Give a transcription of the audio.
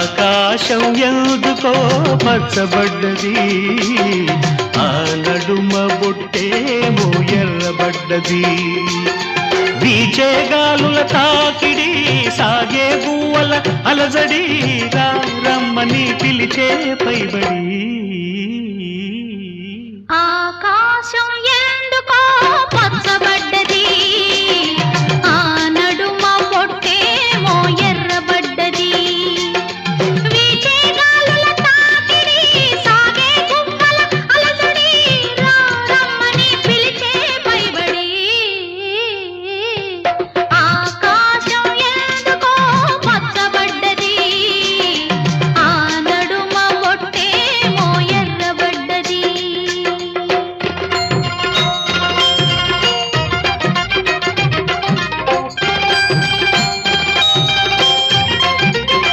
ఆకాశం ఎందుకో పచ్చబడ్డది, ఆ నడుమ బొట్టేమో ఎర్రబడ్డది. వీచే గాలుల తాకిడి, సాగే గువ్వల అలజడి, రమ్మని పిలిచే పైబడి. ఆకాశం